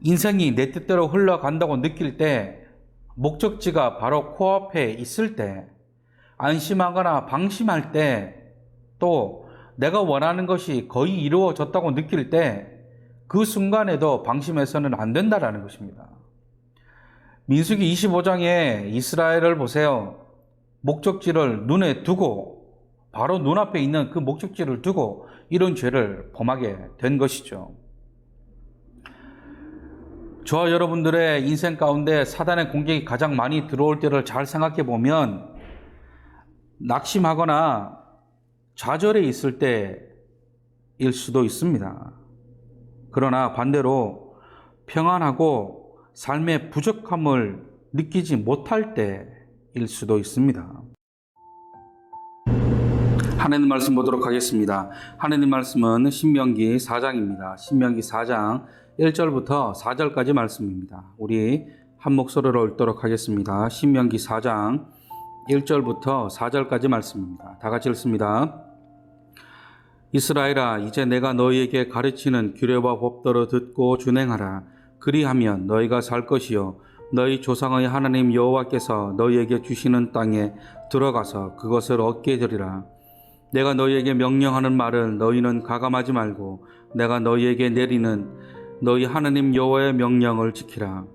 인생이 내 뜻대로 흘러간다고 느낄 때, 목적지가 바로 코앞에 있을 때, 안심하거나 방심할 때, 또 내가 원하는 것이 거의 이루어졌다고 느낄 때, 그 순간에도 방심해서는 안 된다라는 것입니다. 민수기 25장에 이스라엘을 보세요. 목적지를 눈에 두고, 바로 눈앞에 있는 그 목적지를 두고 이런 죄를 범하게 된 것이죠. 저와 여러분들의 인생 가운데 사단의 공격이 가장 많이 들어올 때를 잘 생각해 보면 낙심하거나 좌절해 있을 때일 수도 있습니다. 그러나 반대로 평안하고 삶의 부족함을 느끼지 못할 때일 수도 있습니다. 하나님 말씀 보도록 하겠습니다. 하나님 말씀은 신명기 4장입니다. 신명기 4장 1절부터 4절까지 말씀입니다. 우리 한 목소리로 읽도록 하겠습니다. 신명기 4장 1절부터 4절까지 말씀입니다. 다 같이 읽습니다. 이스라엘아, 이제 내가 너희에게 가르치는 규례와 법도를 듣고 준행하라. 그리하면 너희가 살 것이요 너희 조상의 하나님 여호와께서 너희에게 주시는 땅에 들어가서 그것을 얻게 되리라. 내가 너희에게 명령하는 말을 너희는 가감하지 말고 내가 너희에게 내리는 너희 하나님 여호와의 명령을 지키라.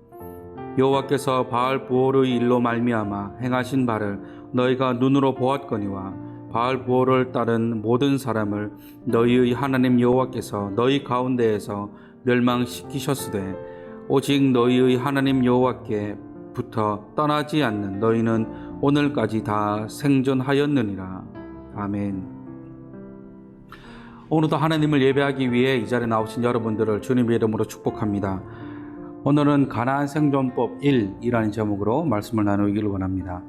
여호와께서 바알 부올의 일로 말미암아 행하신 바를 너희가 눈으로 보았거니와 바알 부올을 따른 모든 사람을 너희의 하나님 여호와께서 너희 가운데에서 멸망시키셨으되 오직 너희의 하나님 여호와께부터 떠나지 않는 너희는 오늘까지 다 생존하였느니라. 아멘. 오늘도 하나님을 예배하기 위해 이 자리에 나오신 여러분들을 주님의 이름으로 축복합니다. 오늘은 가나안 생존법 1이라는 제목으로 말씀을 나누기를 원합니다.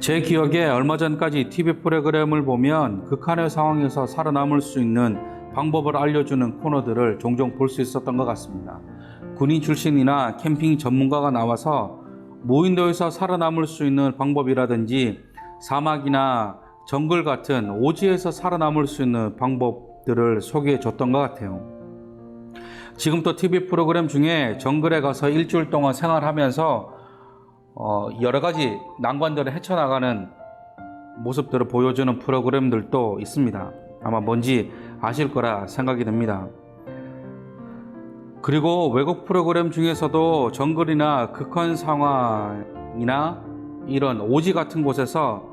제 기억에 얼마 전까지 TV 프로그램을 보면 극한의 상황에서 살아남을 수 있는 방법을 알려주는 코너들을 종종 볼 수 있었던 것 같습니다. 군인 출신이나 캠핑 전문가가 나와서 무인도에서 살아남을 수 있는 방법이라든지 사막이나 정글 같은 오지에서 살아남을 수 있는 방법들을 소개해 줬던 것 같아요. 지금 또 TV 프로그램 중에 정글에 가서 일주일 동안 생활하면서 여러 가지 난관들을 헤쳐나가는 모습들을 보여주는 프로그램들도 있습니다. 아마 뭔지 아실 거라 생각이 듭니다. 그리고 외국 프로그램 중에서도 정글이나 극한 상황이나 이런 오지 같은 곳에서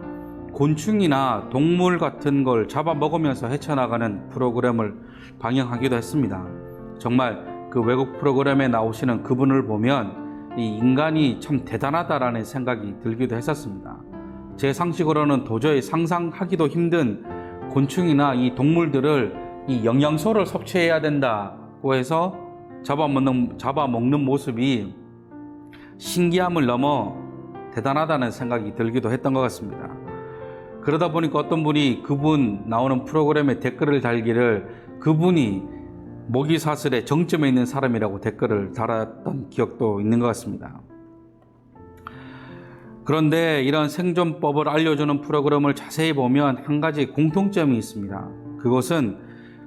곤충이나 동물 같은 걸 잡아먹으면서 헤쳐나가는 프로그램을 방영하기도 했습니다. 정말 그 외국 프로그램에 나오시는 그분을 보면 이 인간이 참 대단하다라는 생각이 들기도 했었습니다. 제 상식으로는 도저히 상상하기도 힘든 곤충이나 이 동물들을 이 영양소를 섭취해야 된다고 해서 잡아먹는 모습이 신기함을 넘어 대단하다는 생각이 들기도 했던 것 같습니다. 그러다 보니까 어떤 분이 그분 나오는 프로그램에 댓글을 달기를 그분이 모기사슬의 정점에 있는 사람이라고 댓글을 달았던 기억도 있는 것 같습니다. 그런데 이런 생존법을 알려주는 프로그램을 자세히 보면 한 가지 공통점이 있습니다. 그것은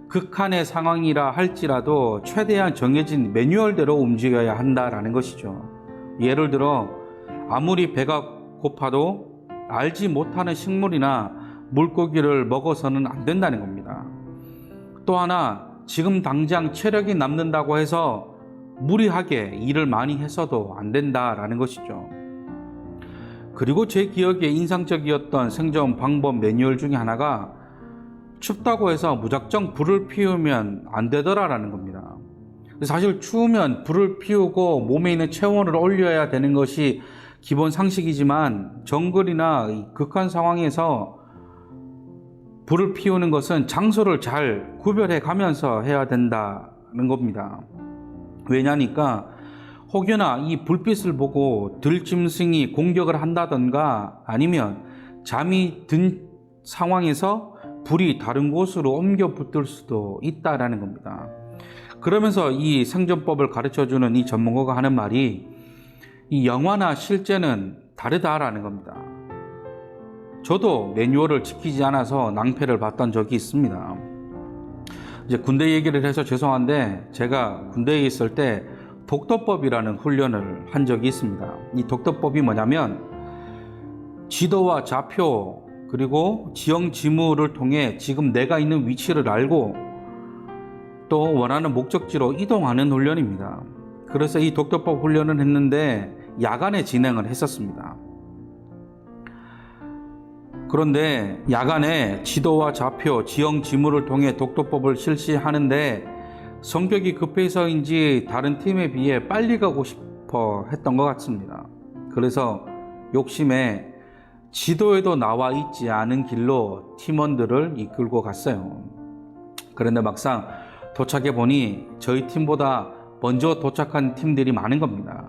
극한의 상황이라 할지라도 최대한 정해진 매뉴얼대로 움직여야 한다라는 것이죠. 예를 들어 아무리 배가 고파도 알지 못하는 식물이나 물고기를 먹어서는 안 된다는 겁니다. 또 하나, 지금 당장 체력이 남는다고 해서 무리하게 일을 많이 해서도 안 된다라는 것이죠. 그리고 제 기억에 인상적이었던 생존 방법 매뉴얼 중에 하나가 춥다고 해서 무작정 불을 피우면 안 되더라라는 겁니다. 사실 추우면 불을 피우고 몸에 있는 체온을 올려야 되는 것이 기본 상식이지만 정글이나 극한 상황에서 불을 피우는 것은 장소를 잘 구별해 가면서 해야 된다는 겁니다. 왜냐니까 혹여나 이 불빛을 보고 들짐승이 공격을 한다던가 아니면 잠이 든 상황에서 불이 다른 곳으로 옮겨 붙을 수도 있다라는 겁니다. 그러면서 이 생존법을 가르쳐주는 이 전문가가 하는 말이 이 영화나 실제는 다르다라는 겁니다. 저도 매뉴얼을 지키지 않아서 낭패를 봤던 적이 있습니다. 이제 군대 얘기를 해서 죄송한데 제가 군대에 있을 때 독도법이라는 훈련을 한 적이 있습니다. 이 독도법이 뭐냐면 지도와 좌표 그리고 지형 지물을 통해 지금 내가 있는 위치를 알고 또 원하는 목적지로 이동하는 훈련입니다. 그래서 이 독도법 훈련을 했는데 야간에 진행을 했었습니다. 그런데 야간에 지도와 좌표, 지형 지물을 통해 독도법을 실시하는데 성격이 급해서인지 다른 팀에 비해 빨리 가고 싶어 했던 것 같습니다. 그래서 욕심에 지도에도 나와 있지 않은 길로 팀원들을 이끌고 갔어요. 그런데 막상 도착해 보니 저희 팀보다 먼저 도착한 팀들이 많은 겁니다.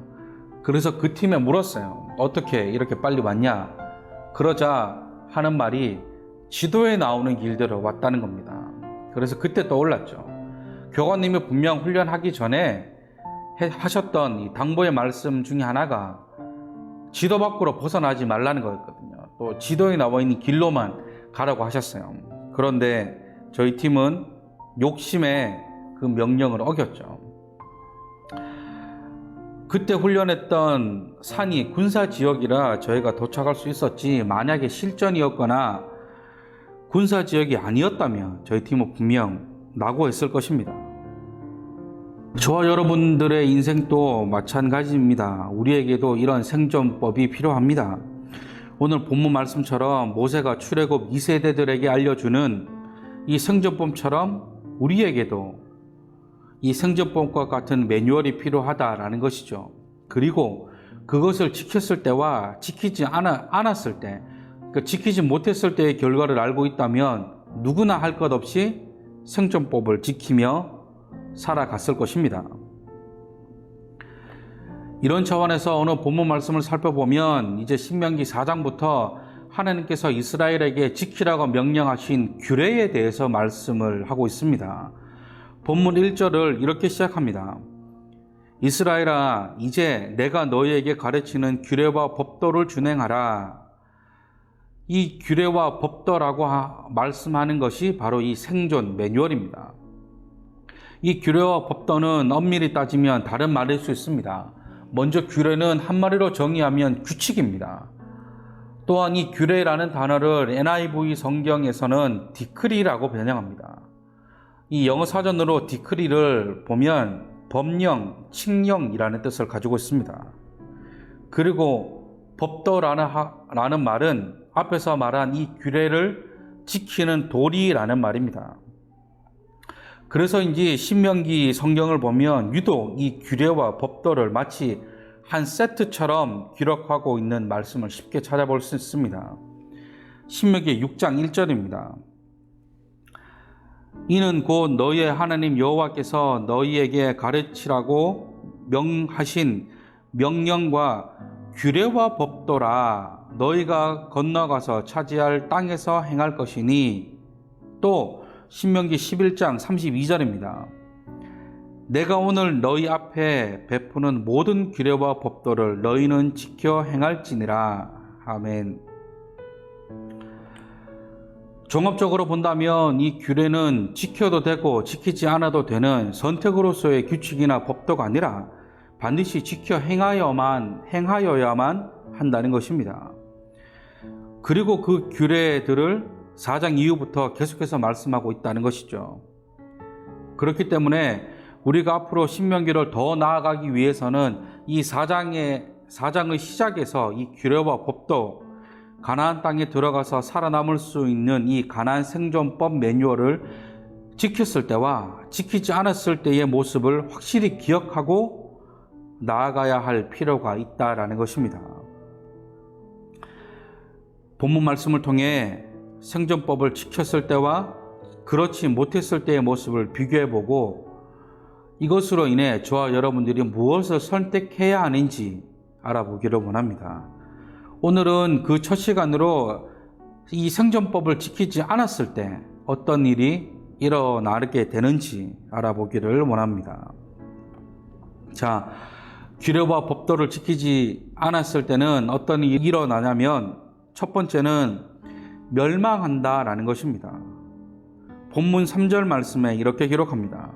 그래서 그 팀에 물었어요. 어떻게 이렇게 빨리 왔냐? 그러자 하는 말이 지도에 나오는 길대로 왔다는 겁니다. 그래서 그때 떠올랐죠. 교관님이 분명 훈련하기 전에 하셨던 이 당부의 말씀 중에 하나가 지도 밖으로 벗어나지 말라는 거였거든요. 또 지도에 나와 있는 길로만 가라고 하셨어요. 그런데 저희 팀은 욕심에 그 명령을 어겼죠. 그때 훈련했던 산이 군사 지역이라 저희가 도착할 수 있었지, 만약에 실전이었거나 군사 지역이 아니었다면 저희 팀은 분명 낙오했을 것입니다. 저와 여러분들의 인생도 마찬가지입니다. 우리에게도 이런 생존법이 필요합니다. 오늘 본문 말씀처럼 모세가 출애굽 2세대들에게 알려주는 이 생존법처럼 우리에게도 이 생존법과 같은 매뉴얼이 필요하다라는 것이죠. 그리고 그것을 지켰을 때와 지키지 않았을 때, 지키지 못했을 때의 결과를 알고 있다면 누구나 할 것 없이 생존법을 지키며 살아갔을 것입니다. 이런 차원에서 오늘 본문 말씀을 살펴보면 이제 신명기 4장부터 하나님께서 이스라엘에게 지키라고 명령하신 규례에 대해서 말씀을 하고 있습니다. 본문 1절을 이렇게 시작합니다. 이스라엘아, 이제 내가 너희에게 가르치는 규례와 법도를 준행하라. 이 규례와 법도라고 말씀하는 것이 바로 이 생존 매뉴얼입니다. 이 규례와 법도는 엄밀히 따지면 다른 말일 수 있습니다. 먼저 규례는 한마디로 정의하면 규칙입니다. 또한 이 규례라는 단어를 NIV 성경에서는 디크리라고 번역합니다. 이 영어 사전으로 디크리를 보면 법령, 칙령이라는 뜻을 가지고 있습니다. 그리고 법도라는 말은 앞에서 말한 이 규례를 지키는 도리라는 말입니다. 그래서인지 신명기 성경을 보면 유독 이 규례와 법도를 마치 한 세트처럼 기록하고 있는 말씀을 쉽게 찾아볼 수 있습니다. 신명기 6장 1절입니다. 이는 곧 너희의 하나님 여호와께서 너희에게 가르치라고 명하신 명령과 규례와 법도라. 너희가 건너가서 차지할 땅에서 행할 것이니. 또 신명기 11장 32절입니다. 내가 오늘 너희 앞에 베푸는 모든 규례와 법도를 너희는 지켜 행할지니라. 아멘. 종합적으로 본다면 이 규례는 지켜도 되고 지키지 않아도 되는 선택으로서의 규칙이나 법도가 아니라 반드시 지켜 행하여야만 한다는 것입니다. 그리고 그 규례들을 4장 이후부터 계속해서 말씀하고 있다는 것이죠. 그렇기 때문에 우리가 앞으로 신명기를 더 나아가기 위해서는 이 4장의 시작에서 이 규례와 법도, 가나안 땅에 들어가서 살아남을 수 있는 이 가나안 생존법 매뉴얼을 지켰을 때와 지키지 않았을 때의 모습을 확실히 기억하고 나아가야 할 필요가 있다라는 것입니다. 본문 말씀을 통해 생존법을 지켰을 때와 그렇지 못했을 때의 모습을 비교해보고 이것으로 인해 저와 여러분들이 무엇을 선택해야 하는지 알아보기를 원합니다. 오늘은 그 첫 시간으로 이 생존법을 지키지 않았을 때 어떤 일이 일어나게 되는지 알아보기를 원합니다. 자, 규례와 법도를 지키지 않았을 때는 어떤 일이 일어나냐면 첫 번째는 멸망한다라는 것입니다. 본문 3절 말씀에 이렇게 기록합니다.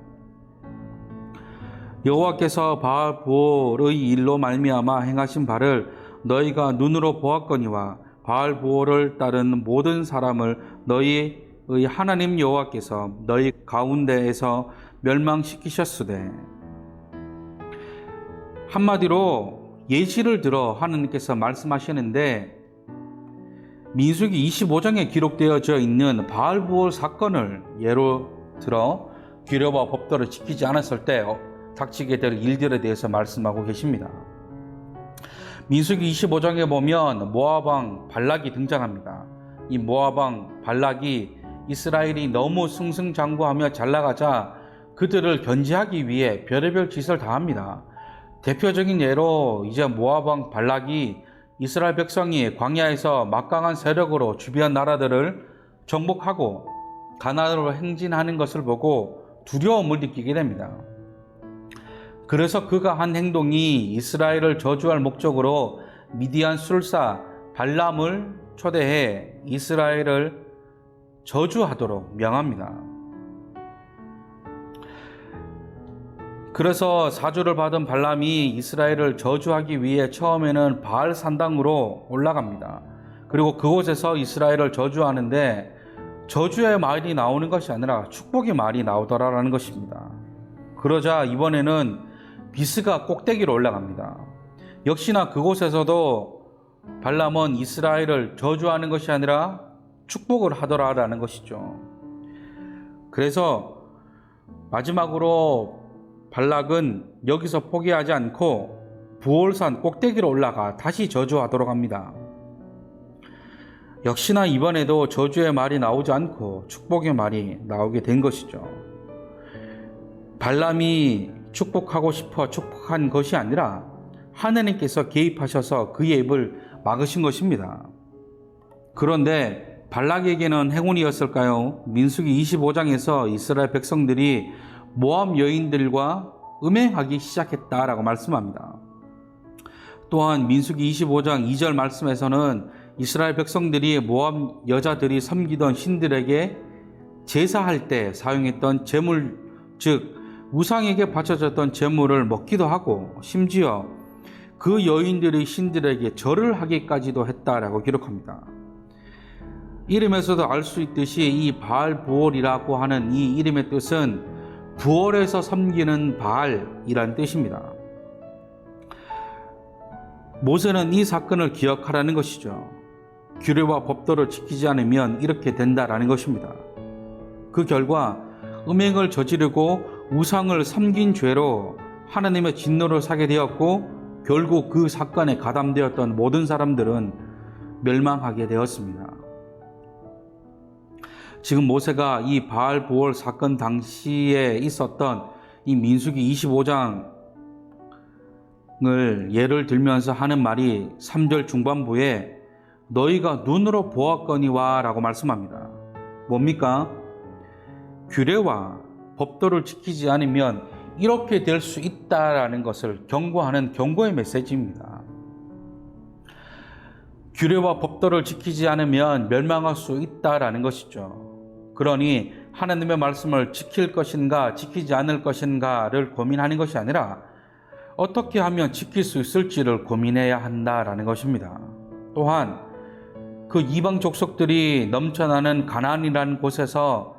여호와께서 바알보올의 일로 말미암아 행하신 바를 너희가 눈으로 보았거니와 바알보올을 따른 모든 사람을 너희의 하나님 여호와께서 너희 가운데에서 멸망시키셨으되. 한마디로 예시를 들어 하나님께서 말씀하시는데, 민수기 25장에 기록되어져 있는 바알보올 사건을 예로 들어 규례와 법도를 지키지 않았을 때 닥치게 될 일들에 대해서 말씀하고 계십니다. 민수기 25장에 보면 모압 왕 발락이 등장합니다. 이 모압 왕 발락이 이스라엘이 너무 승승장구하며 잘나가자 그들을 견제하기 위해 별의별 짓을 다 합니다. 대표적인 예로 이제 모압 왕 발락이 이스라엘 백성이 광야에서 막강한 세력으로 주변 나라들을 정복하고 가나안으로 행진하는 것을 보고 두려움을 느끼게 됩니다. 그래서 그가 한 행동이 이스라엘을 저주할 목적으로 미디안 술사 발람을 초대해 이스라엘을 저주하도록 명합니다. 그래서 사주를 받은 발람이 이스라엘을 저주하기 위해 처음에는 바알 산당으로 올라갑니다. 그리고 그곳에서 이스라엘을 저주하는데 저주의 말이 나오는 것이 아니라 축복의 말이 나오더라라는 것입니다. 그러자 이번에는 비스가 꼭대기로 올라갑니다. 역시나 그곳에서도 발람은 이스라엘을 저주하는 것이 아니라 축복을 하더라라는 것이죠. 그래서 마지막으로 발락은 여기서 포기하지 않고 부올산 꼭대기로 올라가 다시 저주하도록 합니다. 역시나 이번에도 저주의 말이 나오지 않고 축복의 말이 나오게 된 것이죠. 발람이 축복하고 싶어 축복한 것이 아니라 하나님께서 개입하셔서 그의 입을 막으신 것입니다. 그런데 발락에게는 행운이었을까요? 민수기 25장에서 이스라엘 백성들이 모압 여인들과 음행하기 시작했다라고 말씀합니다. 또한 민수기 25장 2절 말씀에서는 이스라엘 백성들이 모압 여자들이 섬기던 신들에게 제사할 때 사용했던 제물, 즉 우상에게 바쳐졌던 제물을 먹기도 하고 심지어 그 여인들이 신들에게 절을 하기까지도 했다라고 기록합니다. 이름에서도 알 수 있듯이 이 바알보올이라고 하는 이 이름의 뜻은 부월에서 섬기는 바알이란 뜻입니다. 모세는 이 사건을 기억하라는 것이죠. 규례와 법도를 지키지 않으면 이렇게 된다라는 것입니다. 그 결과 음행을 저지르고 우상을 섬긴 죄로 하나님의 진노를 사게 되었고 결국 그 사건에 가담되었던 모든 사람들은 멸망하게 되었습니다. 지금 모세가 이 바알보올 사건 당시에 있었던 이 민수기 25장을 예를 들면서 하는 말이 3절 중반부에 너희가 눈으로 보았거니와 라고 말씀합니다. 뭡니까? 규례와 법도를 지키지 않으면 이렇게 될 수 있다라는 것을 경고하는 경고의 메시지입니다. 규례와 법도를 지키지 않으면 멸망할 수 있다라는 것이죠. 그러니 하나님의 말씀을 지킬 것인가 지키지 않을 것인가를 고민하는 것이 아니라 어떻게 하면 지킬 수 있을지를 고민해야 한다라는 것입니다. 또한 그 이방 족속들이 넘쳐나는 가나안이라는 곳에서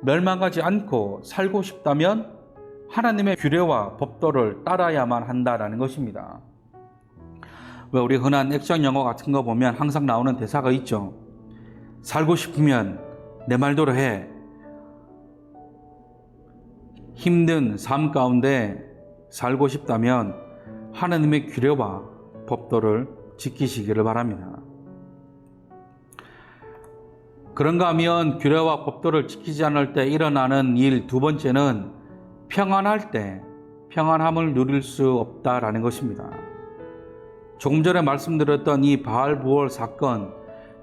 멸망하지 않고 살고 싶다면 하나님의 규례와 법도를 따라야만 한다라는 것입니다. 왜 우리 흔한 액션 영어 같은 거 보면 항상 나오는 대사가 있죠. 살고 싶으면 내 말대로 해. 힘든 삶 가운데 살고 싶다면 하나님의 규례와 법도를 지키시기를 바랍니다. 그런가 하면 규례와 법도를 지키지 않을 때 일어나는 일 두 번째는 평안할 때 평안함을 누릴 수 없다라는 것입니다. 조금 전에 말씀드렸던 이 바알보올 사건,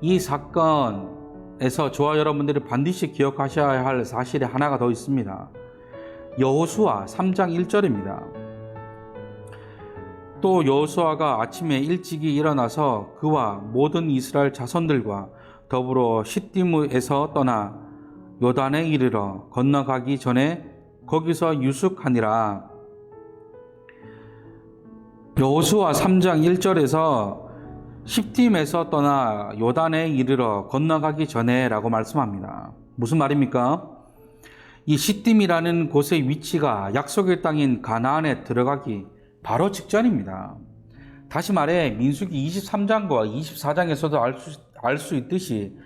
이 사건에서 저와 여러분들이 반드시 기억하셔야 할 사실이 하나가 더 있습니다. 여호수아 3장 1절입니다. 또 여호수아가 아침에 일찍이 일어나서 그와 모든 이스라엘 자손들과 더불어 시딤에서 떠나 요단에 이르러 건너가기 전에 거기서 유숙하니라. 여호수아 3장 1절에서 십팀에서 떠나 요단에 이르러 건너가기 전에 라고 말씀합니다. 무슨 말입니까? 이 시딤이라는 곳의 위치가 약속의 땅인 가나안에 들어가기 바로 직전입니다. 다시 말해 민수기 23장과 24장에서도 알 수 있듯이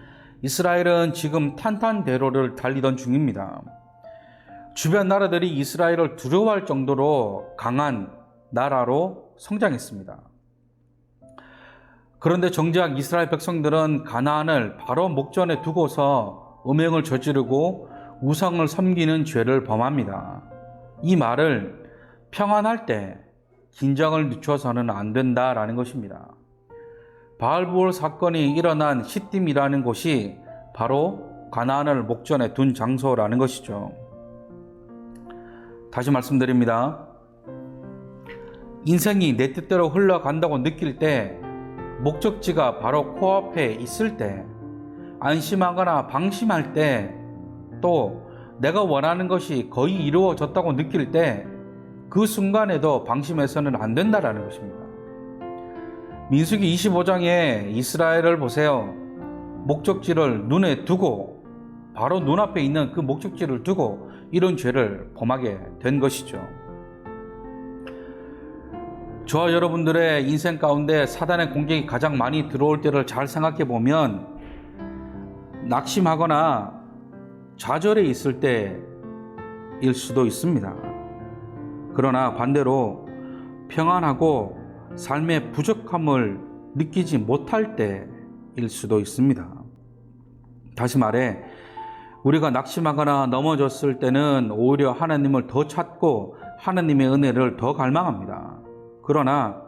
이스라엘은 지금 탄탄대로를 달리던 중입니다. 주변 나라들이 이스라엘을 두려워할 정도로 강한 나라로 성장했습니다. 그런데 정작 이스라엘 백성들은 가나안을 바로 목전에 두고서 음행을 저지르고 우상을 섬기는 죄를 범합니다. 이 말을 평안할 때 긴장을 늦춰서는 안 된다라는 것입니다. 바알부올 사건이 일어난 시딤이라는 곳이 바로 가나안을 목전에 둔 장소라는 것이죠. 다시 말씀드립니다. 인생이 내 뜻대로 흘러간다고 느낄 때, 목적지가 바로 코앞에 있을 때, 안심하거나 방심할 때, 또 내가 원하는 것이 거의 이루어졌다고 느낄 때 그 순간에도 방심해서는 안 된다라는 것입니다. 민수기 25장에 이스라엘을 보세요. 목적지를 눈에 두고 바로 눈앞에 있는 그 목적지를 두고 이런 죄를 범하게 된 것이죠. 저와 여러분들의 인생 가운데 사단의 공격이 가장 많이 들어올 때를 잘 생각해 보면 낙심하거나 좌절해 있을 때일 수도 있습니다. 그러나 반대로 평안하고 삶의 부족함을 느끼지 못할 때일 수도 있습니다. 다시 말해 우리가 낙심하거나 넘어졌을 때는 오히려 하나님을 더 찾고 하나님의 은혜를 더 갈망합니다. 그러나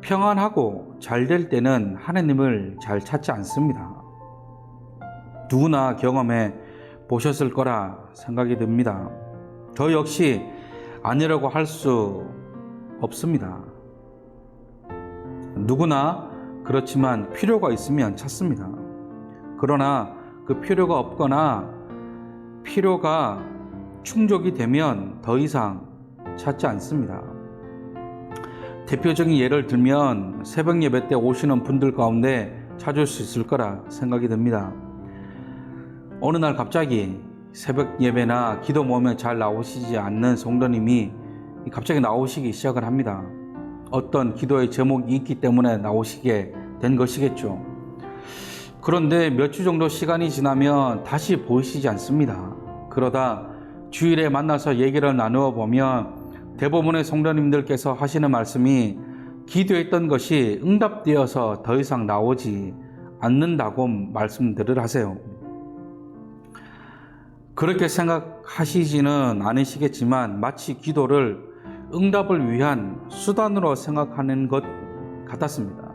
평안하고 잘 될 때는 하나님을 잘 찾지 않습니다. 누구나 경험해 보셨을 거라 생각이 듭니다. 저 역시 아니라고 할 수 없습니다. 누구나 그렇지만 필요가 있으면 찾습니다. 그러나 그 필요가 없거나 필요가 충족이 되면 더 이상 찾지 않습니다. 대표적인 예를 들면 새벽 예배 때 오시는 분들 가운데 찾을 수 있을 거라 생각이 듭니다. 어느 날 갑자기 새벽 예배나 기도 모임에 잘 나오시지 않는 성도님이 갑자기 나오시기 시작을 합니다. 어떤 기도의 제목이 있기 때문에 나오시게 된 것이겠죠. 그런데 몇 주 정도 시간이 지나면 다시 보이시지 않습니다. 그러다 주일에 만나서 얘기를 나누어 보면 대부분의 성도님들께서 하시는 말씀이 기도했던 것이 응답되어서 더 이상 나오지 않는다고 말씀들을 하세요. 그렇게 생각하시지는 않으시겠지만 마치 기도를 응답을 위한 수단으로 생각하는 것 같았습니다.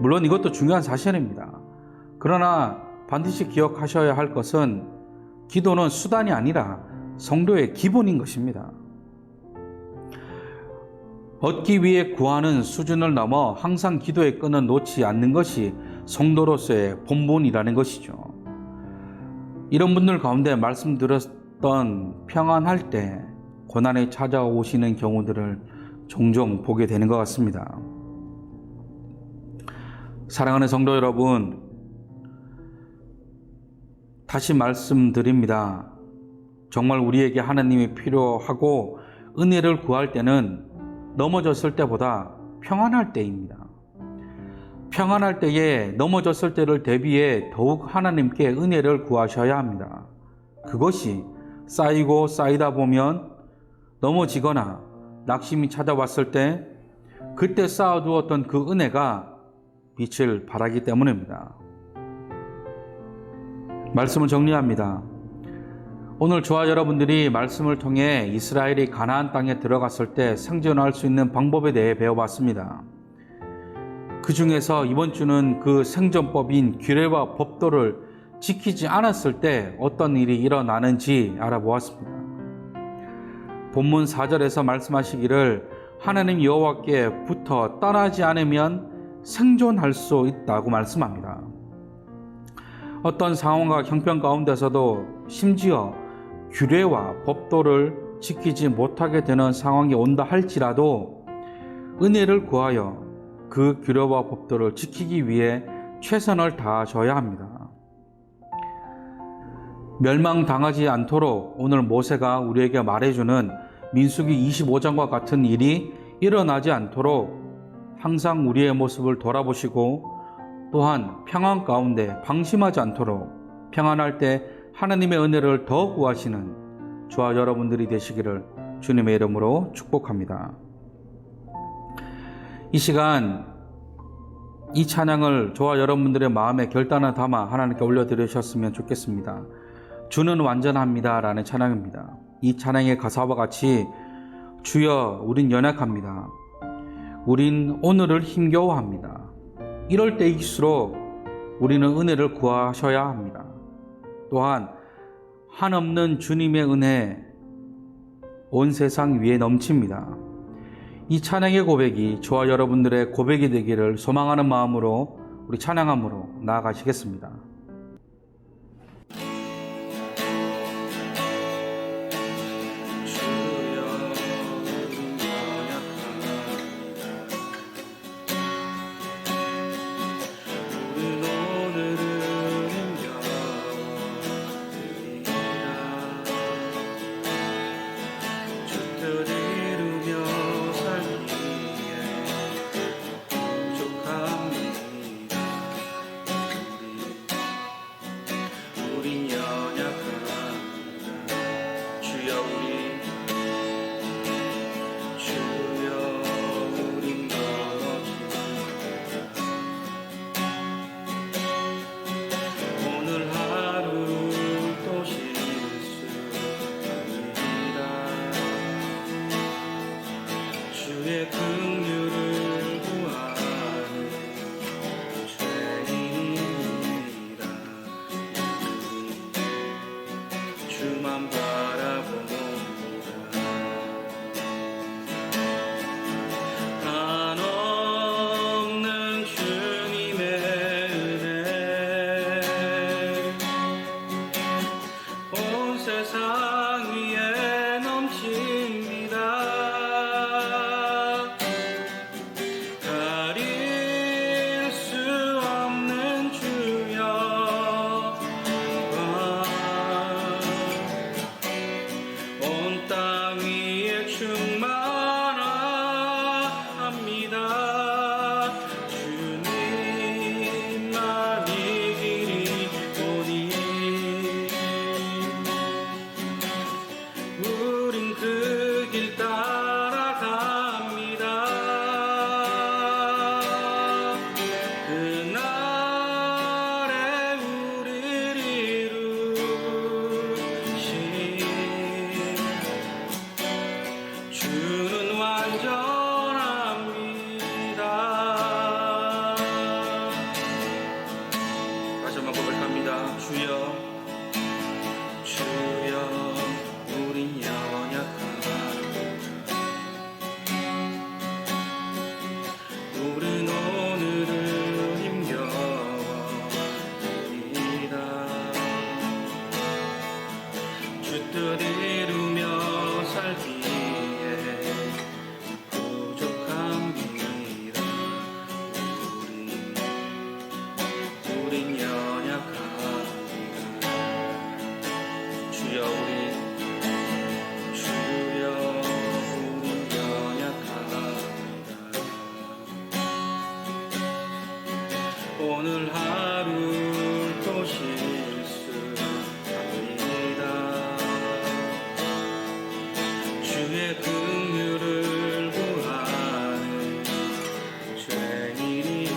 물론 이것도 중요한 사실입니다. 그러나 반드시 기억하셔야 할 것은 기도는 수단이 아니라 성도의 기본인 것입니다. 얻기 위해 구하는 수준을 넘어 항상 기도의 끈을 놓지 않는 것이 성도로서의 본분이라는 것이죠. 이런 분들 가운데 말씀드렸던 평안할 때 고난이 찾아오시는 경우들을 종종 보게 되는 것 같습니다. 사랑하는 성도 여러분, 다시 말씀드립니다. 정말 우리에게 하나님이 필요하고 은혜를 구할 때는 넘어졌을 때보다 평안할 때입니다. 평안할 때에 넘어졌을 때를 대비해 더욱 하나님께 은혜를 구하셔야 합니다. 그것이 쌓이고 쌓이다 보면 넘어지거나 낙심이 찾아왔을 때 그때 쌓아두었던 그 은혜가 빛을 발하기 때문입니다. 말씀을 정리합니다. 오늘 저와 여러분들이 말씀을 통해 이스라엘이 가나안 땅에 들어갔을 때 생존할 수 있는 방법에 대해 배워봤습니다. 그 중에서 이번 주는 그 생존법인 규례와 법도를 지키지 않았을 때 어떤 일이 일어나는지 알아보았습니다. 본문 4절에서 말씀하시기를 하나님 여호와께부터 떠나지 않으면 생존할 수 있다고 말씀합니다. 어떤 상황과 형편 가운데서도 심지어 규례와 법도를 지키지 못하게 되는 상황이 온다 할지라도 은혜를 구하여 그 규례와 법도를 지키기 위해 최선을 다하셔야 합니다. 멸망당하지 않도록 오늘 모세가 우리에게 말해주는 민수기 25장과 같은 일이 일어나지 않도록 항상 우리의 모습을 돌아보시고 또한 평안 가운데 방심하지 않도록 평안할 때 하나님의 은혜를 더 구하시는 저와 여러분들이 되시기를 주님의 이름으로 축복합니다. 이 시간 이 찬양을 저와 여러분들의 마음에 결단을 담아 하나님께 올려드리셨으면 좋겠습니다. 주는 완전합니다 라는 찬양입니다. 이 찬양의 가사와 같이 주여 우린 연약합니다. 우린 오늘을 힘겨워합니다. 이럴 때일수록 우리는 은혜를 구하셔야 합니다. 또한 한없는 주님의 은혜 온 세상 위에 넘칩니다. 이 찬양의 고백이 저와 여러분들의 고백이 되기를 소망하는 마음으로 우리 찬양함으로 나아가시겠습니다. 오늘 하루 또 실수합니다. 주의 긍휼을 구하는 죄인입니다.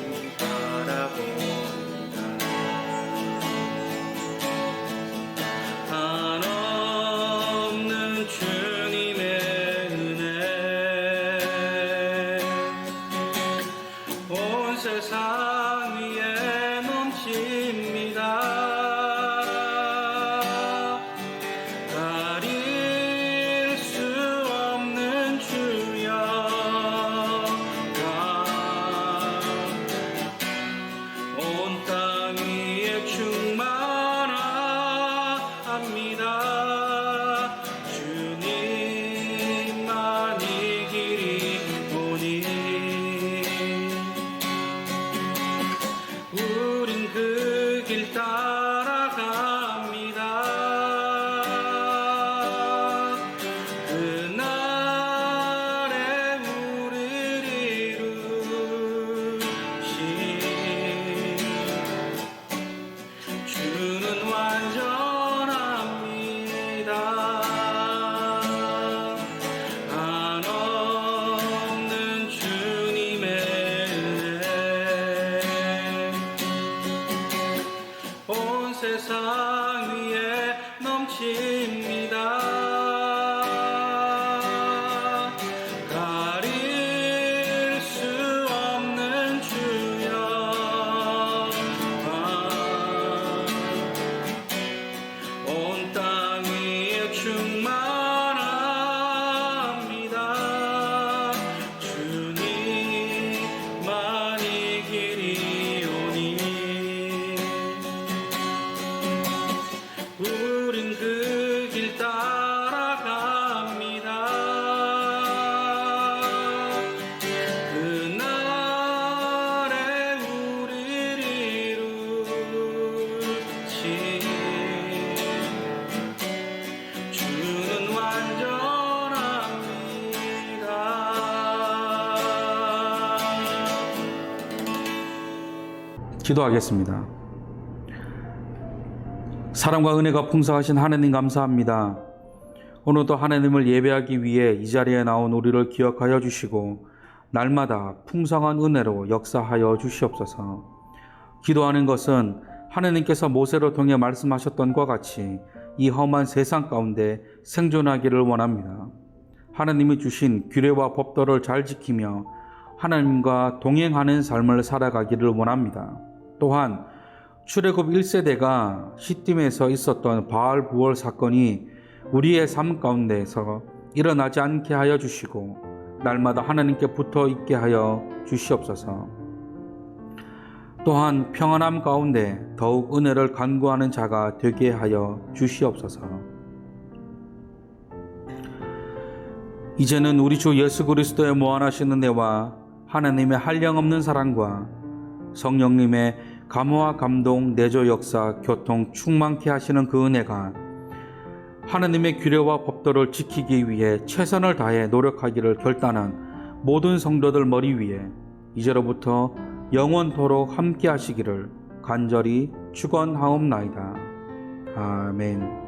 우리 바라봅니다. 한없는 주님의 온 세상 위에 넘칩니다. 가릴 수 없는 주여가 온 땅 위에 충만합니다. 주 넘칩니다. 가릴 수 없는 주여, 온 땅 위에 충만합니다. 주님만이 길이오니 우린 그 길 따라갑니다. 그날에 우리를 이루시 주는 완전합니다. 기도하겠습니다. 사랑과 은혜가 풍성하신 하나님 감사합니다. 오늘도 하나님을 예배하기 위해 이 자리에 나온 우리를 기억하여 주시고 날마다 풍성한 은혜로 역사하여 주시옵소서. 기도하는 것은 하나님께서 모세를 통해 말씀하셨던 것과 같이 이 험한 세상 가운데 생존하기를 원합니다. 하나님이 주신 규례와 법도를 잘 지키며 하나님과 동행하는 삶을 살아가기를 원합니다. 또한 출애굽 1세대가 시딤에서 있었던 바알 부월 사건이 우리의 삶 가운데에서 일어나지 않게 하여 주시고 날마다 하나님께 붙어 있게 하여 주시옵소서. 또한 평안함 가운데 더욱 은혜를 간구하는 자가 되게 하여 주시옵소서. 이제는 우리 주 예수 그리스도의 무한하신 은혜와 하나님의 한량없는 사랑과 성령님의 감화와 감동, 내조 역사, 교통 충만케 하시는 그 은혜가 하나님의 규례와 법도를 지키기 위해 최선을 다해 노력하기를 결단한 모든 성도들 머리 위에 이제로부터 영원토록 함께 하시기를 간절히 축원하옵나이다. 아멘.